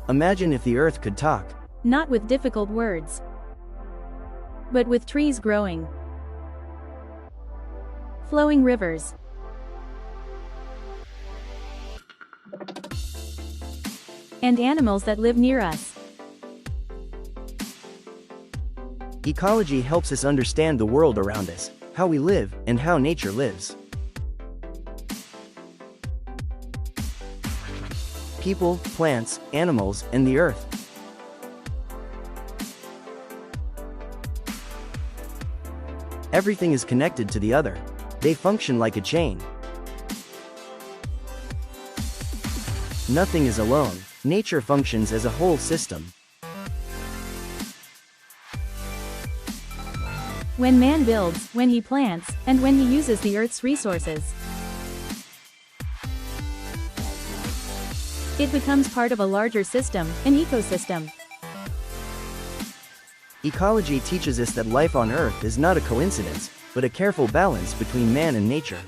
Imagine if the earth could talk. Not with difficult words, but with trees growing, flowing rivers, and animals that live near us. Ecology helps us understand the world around us, how we live, and how nature lives. People, plants, animals, and the earth. Everything is connected to the other. They function like a chain. Nothing is alone. Nature functions as a whole system. When man builds, when he plants, and when he uses the earth's resources, it becomes part of a larger system, an ecosystem. Ecology teaches us that life on Earth is not a coincidence, but a careful balance between man and nature.